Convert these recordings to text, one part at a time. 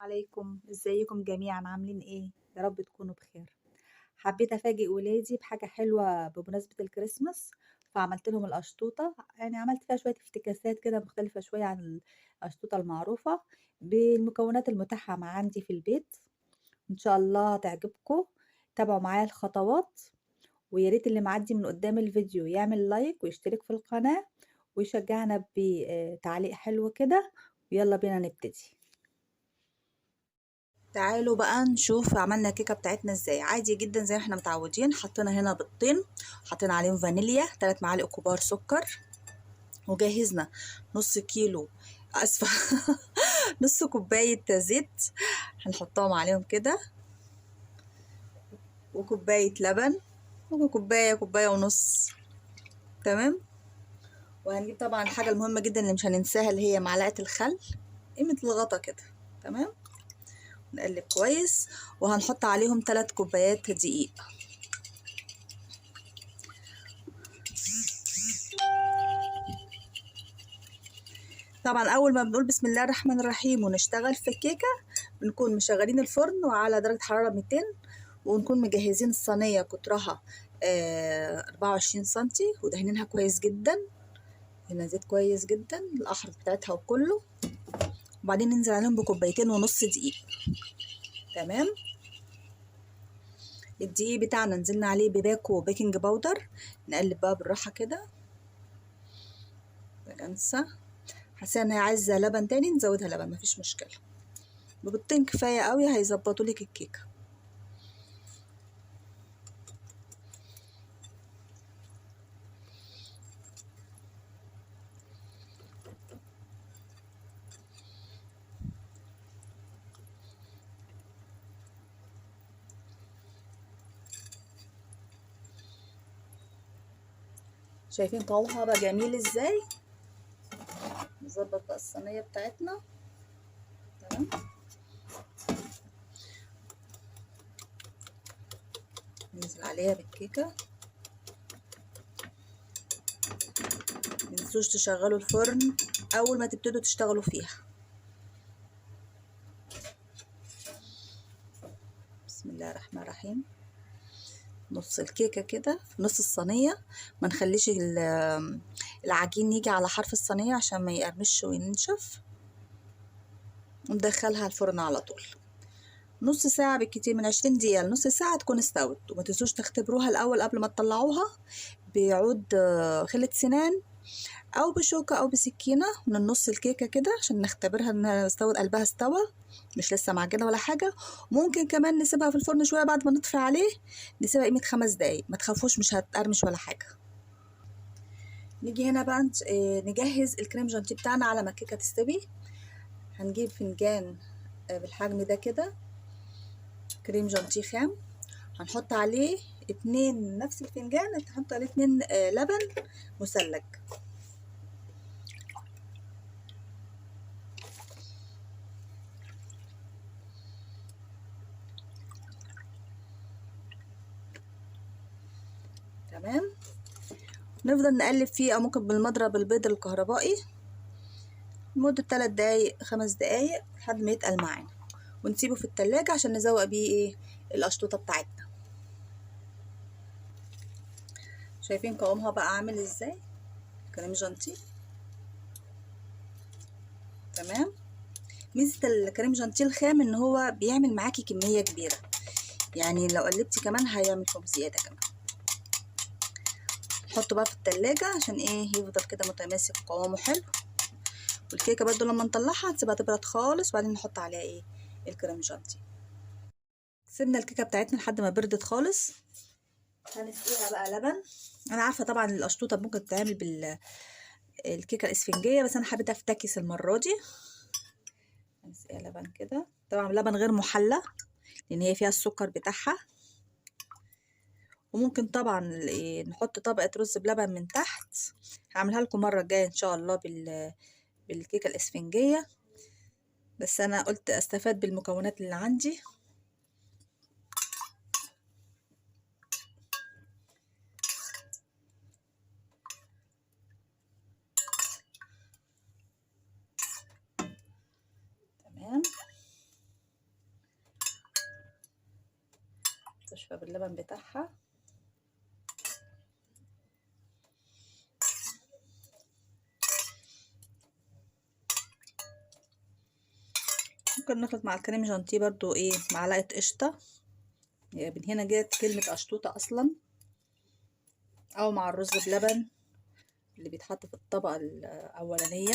عليكم، ازيكم جميعا؟ عاملين ايه؟ يا رب تكونوا بخير. حبيت افاجئ ولادي بحاجه حلوه بمناسبه الكريسماس، فعملت لهم القشطوطه. يعني عملت فيها شويه افتكاسات كده مختلفه شويه عن القشطوطه المعروفه، بالمكونات المتاحه مع عندي في البيت. ان شاء الله تعجبكم. تابعوا معايا الخطوات، ويا ريت اللي معدي من قدام الفيديو يعمل لايك ويشترك في القناه ويشجعنا بتعليق حلو كده. ويلا بينا نبتدي. تعالوا بقى نشوف عملنا الكيكه بتاعتنا ازاي. عادي جدا زي ما احنا متعودين. حطينا هنا بيضتين، حطينا عليهم فانيليا، 3 معالق كبار سكر، وجهزنا نص كيلو، اسفه نص كوبايه زيت هنحطهم عليهم كده، وكوبايه لبن، كوبايه ونص. تمام. وهنجيب طبعا الحاجه المهمه جدا اللي مش هننساها، اللي هي معلقه الخل، قيمه الغطا كده. تمام. نقلب كويس، وهنحط عليهم 3 كوبايات دقيق. طبعا اول ما بنقول بسم الله الرحمن الرحيم ونشتغل في الكيكه، بنكون مشغلين الفرن وعلى درجه حراره 200، ونكون مجهزين الصينيه قطرها 24 سنتي، ودهنينها كويس جدا. هنا زيت كويس جدا الاحرف بتاعتها وكله. وبعدين ننزل عليهم بكوبايتين ونص دقيق. تمام. الدقيق بتاعنا نزلنا عليه بباكو بيكنج باودر. نقلب بقى بالراحه كده، ننسى. حاسه ان هي عايزه لبن تاني نزودها لبن، مفيش مشكله. ببيضتين كفايه قوي هيظبطوا لك الكيكه. شايفين قوامها بقى جميل ازاي؟ نظبط بقى الصينيه بتاعتنا. تمام. ننزل عليها بالكيكه. متنسوش تشغلوا الفرن اول ما تبتدوا تشتغلوا فيها. بسم الله الرحمن الرحيم. نص الكيكه كده في نص الصينيه، ما نخليش العجين يجي على حرف الصينيه عشان ما يقرمش وينشف. وندخلها الفرن على طول نص ساعة بالكتير، من 20 دقيقة لنص ساعة تكون استوت. وما تنسوش تختبروها الأول قبل ما تطلعوها بعود خلة سنان، أو بشوكة أو بسكينة من النص الكيكة كده، عشان نختبرها إنها استوت، قلبها استوى مش لسه معجنة ولا حاجة. ممكن كمان نسيبها في الفرن شوية بعد ما نطفي عليه، نسيبها قيمة 5 دقايق. ما تخافوش مش هتقرمش ولا حاجة. نيجي هنا بقى نجهز الكريم جانتيه بتاعنا على ما الكيكة تستوي. هنجيب فنجان بالحجم ده كده كريم جانتيه خام، هنحط عليه 2 نفس الفنجان، هنحط عليه 2 لبن مثلج. تمام. نفضل نقلب فيه، او ممكن بالمضرب البيض الكهربائي لمدة 3 دقايق 5 دقايق لحد ما يتقل معانا، ونسيبه في التلاجة عشان نزوق بيه ايه القشطوطة بتاعتنا. شايفين قوامها بقى عامل ازاي؟ كريم جانتيه. تمام. ميزة الكريم جانتيه الخام ان هو بيعمل معاكي كمية كبيرة، يعني لو قلبتي كمان هيعمل فوق زيادة كمان. نحطه بقى في التلاجة عشان ايه يفضل كده متماسك قوامه حلو. والكيكة برضو لما نطلعها نسيبها تبرد خالص، وبعدين نحط عليها ايه الكريم جانتيه. سيبنا الكيكة بتاعتنا لحد ما بردت خالص. هنسقيها بقى لبن. انا عارفة طبعا القشطوطة ممكن تتعمل بالكيكة الاسفنجية، بس انا حبيت افتكس المرة دي. هنسقيها لبن كده، طبعا لبن غير محلى لان هي فيها السكر بتاعها. وممكن طبعا نحط طبقة رز بلبن من تحت. هعملها لكم مرة الجاية ان شاء الله بالكيكة الاسفنجية، بس انا قلت استفاد بالمكونات اللي عندي. تمام. بشوية باللبن بتاعها. ممكن نخلط مع الكريم جانتيه برضو ايه معلقة قشطة، يعني من هنا جت كلمة قشطوطة اصلا، او مع الرز بلبن اللي بيتحط في الطبقة الاولانية.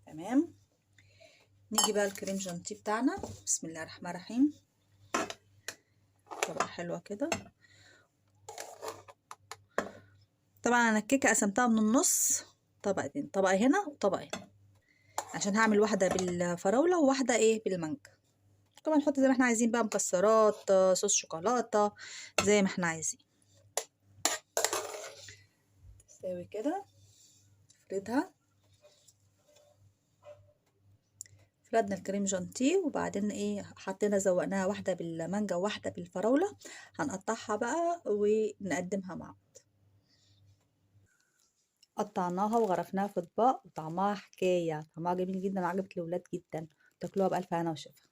تمام. نيجي بقى الكريم جانتيه بتاعنا، بسم الله الرحمن الرحيم. طبقة حلوة كده. طبعا انا الكيكة قسمتها من النص طبقتين، طبقة هنا وطبقة هنا، عشان هعمل واحدة بالفراولة وواحدة ايه بالمانجا. طبعا نحط زي ما احنا عايزين بقى، مكسرات، صوص شوكولاتة، زي ما احنا عايزين. تساوي كده، نفردها. فردنا الكريم جانتيه وبعدين ايه حطينا زوقناها واحدة بالمانجا وواحدة بالفراولة. هنقطعها بقى ونقدمها مع بعض. قطعناها وغرفناها في اطباق، وطعمها حكاية، طعمها جميل جدا وعجبت الولاد جدا. تاكلوها بألف هنا وشفا.